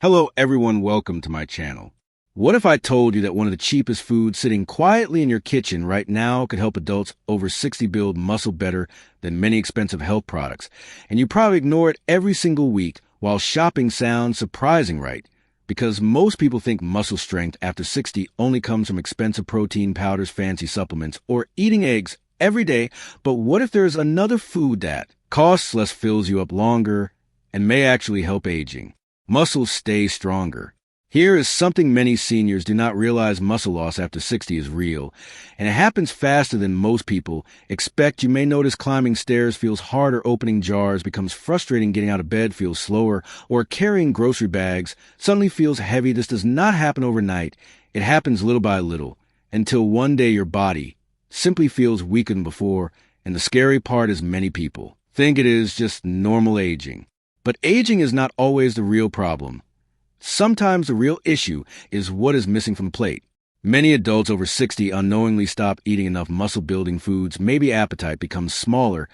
Hello everyone, welcome to my channel. What if I told you that one of the cheapest foods sitting quietly in your kitchen right now could help adults over 60 build muscle better than many expensive health products, and you probably ignore it every single week while shopping sounds surprising, right? Because most people think muscle strength after 60 only comes from expensive protein powders, fancy supplements, or eating eggs every day. But what if there's another food that costs less, fills you up longer, and may actually help aging? Muscles stay stronger. Here is something many seniors do not realize: muscle loss after 60 is real, and it happens faster than most people expect. You may notice climbing stairs feels harder, opening jars becomes frustrating, getting out of bed feels slower, or carrying grocery bags suddenly feels heavy. This does not happen overnight. It happens little by little, until one day your body simply feels weaker than before, and the scary part is many people think it is just normal aging. But aging is not always the real problem. Sometimes the real issue is what is missing from the plate. Many adults over 60 unknowingly stop eating enough muscle-building foods. Maybe appetite becomes smaller.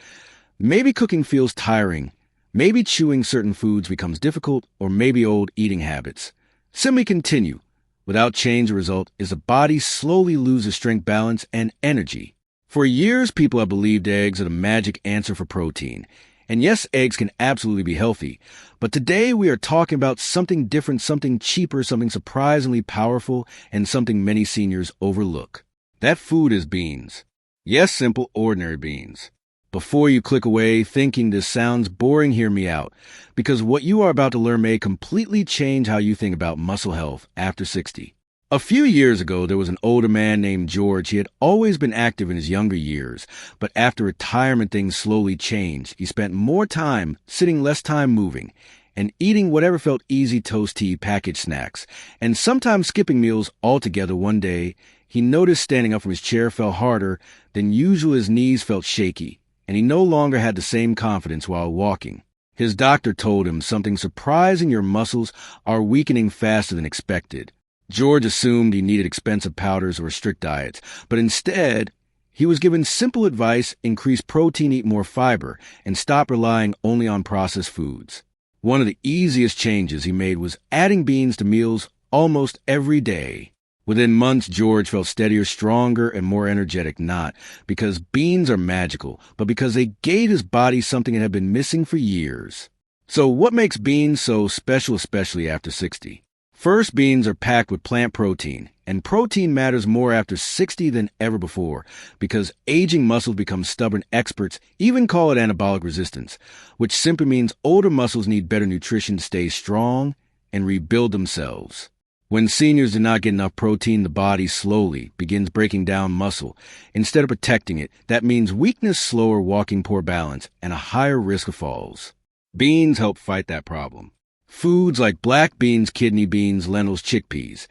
Maybe cooking feels tiring. Maybe chewing certain foods becomes difficult, or maybe old eating habits simply continue. Without change, the result is the body slowly loses strength, balance, and energy. For years, people have believed eggs are the magic answer for protein. And yes, eggs can absolutely be healthy, but today we are talking about something different, something cheaper, something surprisingly powerful, and something many seniors overlook. That food is beans. Yes, simple, ordinary beans. Before you click away thinking this sounds boring, hear me out, because what you are about to learn may completely change how you think about muscle health after 60. A few years ago, there was an older man named George. He had always been active in his younger years, but after retirement, things slowly changed. He spent more time sitting, less time moving, and eating whatever felt easy: toast, tea, packaged snacks, and sometimes skipping meals altogether. One day, he noticed standing up from his chair felt harder than usual. His knees felt shaky, and he no longer had the same confidence while walking. His doctor told him something surprising: your muscles are weakening faster than expected. George assumed he needed expensive powders or strict diets, but instead, he was given simple advice: increase protein, eat more fiber, and stop relying only on processed foods. One of the easiest changes he made was adding beans to meals almost every day. Within months, George felt steadier, stronger, and more energetic, not because beans are magical, but because they gave his body something it had been missing for years. So what makes beans so special, especially after 60? First, beans are packed with plant protein, and protein matters more after 60 than ever before, because aging muscles become stubborn. Experts even call it anabolic resistance, which simply means older muscles need better nutrition to stay strong and rebuild themselves. When seniors do not get enough protein, the body slowly begins breaking down muscle instead of protecting it. That means weakness, slower walking, poor balance, and a higher risk of falls. Beans help fight that problem. Foods like black beans, kidney beans, lentils, chickpeas,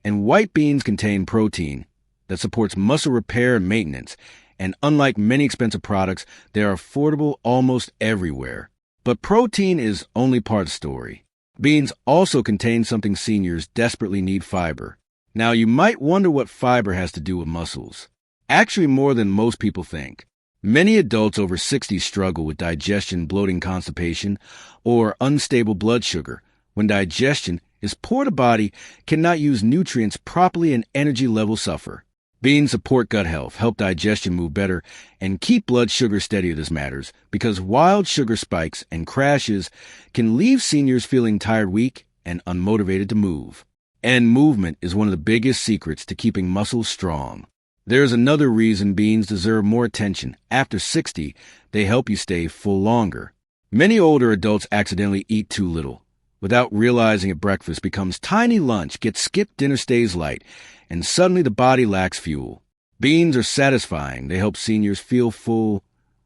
and white beans contain protein that supports muscle repair and maintenance, and unlike many expensive products, they are affordable almost everywhere. But protein is only part of the story. Beans also contain something seniors desperately need: fiber. Now, you might wonder what fiber has to do with muscles. Actually, more than most people think. Many adults over 60 struggle with digestion, bloating, constipation, or unstable blood sugar. When digestion is poor, the body cannot use nutrients properly and energy levels suffer. Beans support gut health, help digestion move better, and keep blood sugar steady. This matters because wild sugar spikes and crashes can leave seniors feeling tired, weak, and unmotivated to move. And movement is one of the biggest secrets to keeping muscles strong. There's another reason beans deserve more attention. After 60, they help you stay full longer. Many older adults accidentally eat too little. Without realizing it, breakfast becomes tiny lunch, gets skipped, dinner stays light, and suddenly the body lacks fuel. Beans are satisfying. They help seniors feel full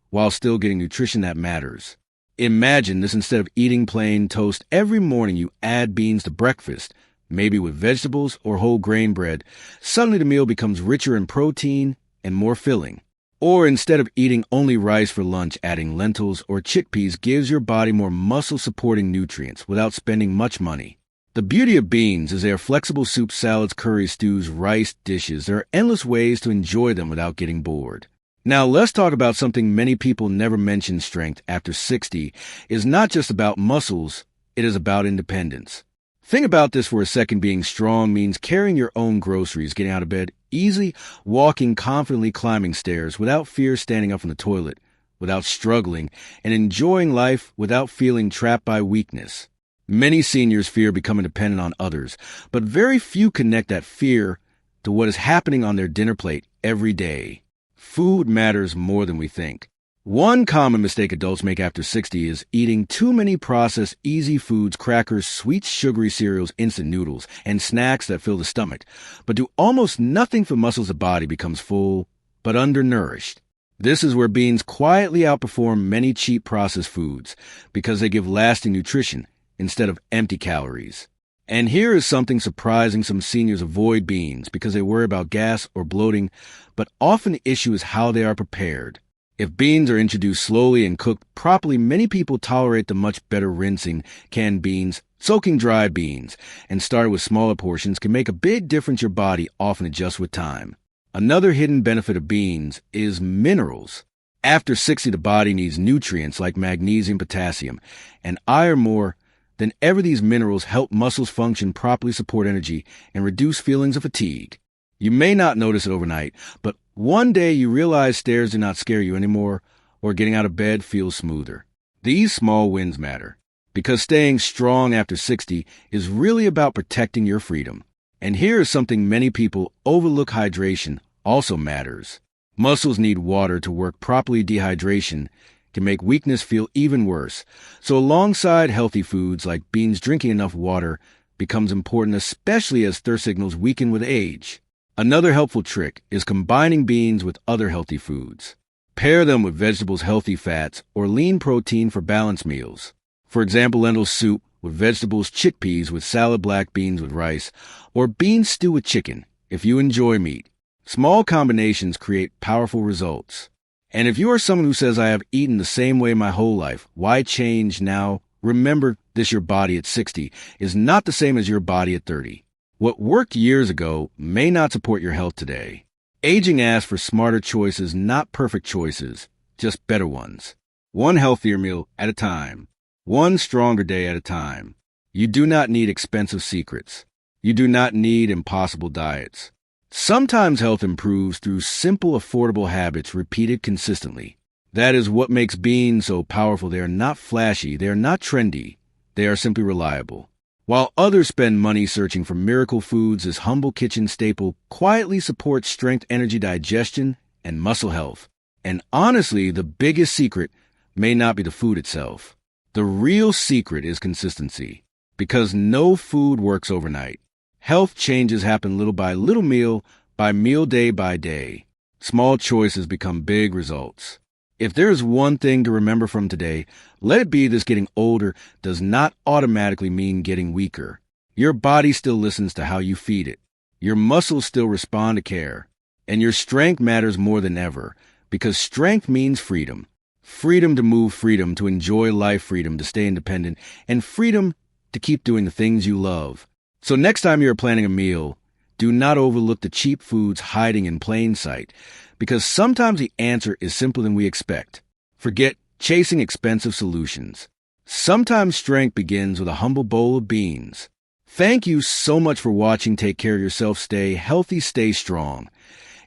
while still getting nutrition that matters. Imagine this: instead of eating plain toast every morning, you add beans to breakfast, maybe with vegetables or whole grain bread. Suddenly the meal becomes richer in protein and more filling. Or instead of eating only rice for lunch, adding lentils or chickpeas gives your body more muscle-supporting nutrients without spending much money. The beauty of beans is they are flexible: soups, salads, curries, stews, rice dishes. There are endless ways to enjoy them without getting bored. Now let's talk about something many people never mention. Strength after 60 is not just about muscles, it is about independence. Think about this for a second. Being strong means carrying your own groceries, getting out of bed easily, walking confidently, climbing stairs without fear, standing up from the toilet without struggling, and enjoying life without feeling trapped by weakness. Many seniors fear becoming dependent on others, but very few connect that fear to what is happening on their dinner plate every day. Food matters more than we think. One common mistake adults make after 60 is eating too many processed, easy foods, crackers, sweet, sugary cereals, instant noodles, and snacks that fill the stomach, but do almost nothing for muscles. The body becomes full, but undernourished. This is where beans quietly outperform many cheap processed foods because they give lasting nutrition instead of empty calories. And here is something surprising. Some seniors avoid beans because they worry about gas or bloating, but often the issue is how they are prepared. If beans are introduced slowly and cooked properly, many people tolerate the much better. Rinsing canned beans, soaking dry beans, and starting with smaller portions can make a big difference. Your body often adjusts with time. Another hidden benefit of beans is minerals. After 60, the body needs nutrients like magnesium, potassium, and iron more than ever. These minerals help muscles function properly, support energy, and reduce feelings of fatigue. You may not notice it overnight, but one day you realize stairs do not scare you anymore, or getting out of bed feels smoother. These small wins matter, because staying strong after 60 is really about protecting your freedom. And here is something many people overlook: hydration also matters. Muscles need water to work properly. Dehydration can make weakness feel even worse. So alongside healthy foods like beans, drinking enough water becomes important, especially as thirst signals weaken with age. Another helpful trick is combining beans with other healthy foods. Pair them with vegetables, healthy fats, or lean protein for balanced meals. For example, lentil soup with vegetables, chickpeas with salad, black beans with rice, or bean stew with chicken if you enjoy meat. Small combinations create powerful results. And if you are someone who says, "I have eaten the same way my whole life, why change now?" remember this: your body at 60 is not the same as your body at 30. What worked years ago may not support your health today. Aging asks for smarter choices, not perfect choices, just better ones. One healthier meal at a time. One stronger day at a time. You do not need expensive secrets. You do not need impossible diets. Sometimes health improves through simple, affordable habits repeated consistently. That is what makes beans so powerful. They are not flashy. They are not trendy. They are simply reliable. While others spend money searching for miracle foods, this humble kitchen staple quietly supports strength, energy, digestion, and muscle health. And honestly, the biggest secret may not be the food itself. The real secret is consistency, because no food works overnight. Health changes happen little by little, meal by meal, day by day. Small choices become big results. If there is one thing to remember from today, let it be this: getting older does not automatically mean getting weaker. Your body still listens to how you feed it. Your muscles still respond to care. And your strength matters more than ever, because strength means freedom. Freedom to move, freedom to enjoy life, freedom to stay independent, and freedom to keep doing the things you love. So next time you're planning a meal, do not overlook the cheap foods hiding in plain sight, because sometimes the answer is simpler than we expect. Forget chasing expensive solutions. Sometimes strength begins with a humble bowl of beans. Thank you so much for watching. Take care of yourself. Stay healthy, stay strong.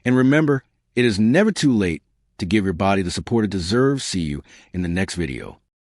And remember, it is never too late to give your body the support it deserves. See you in the next video.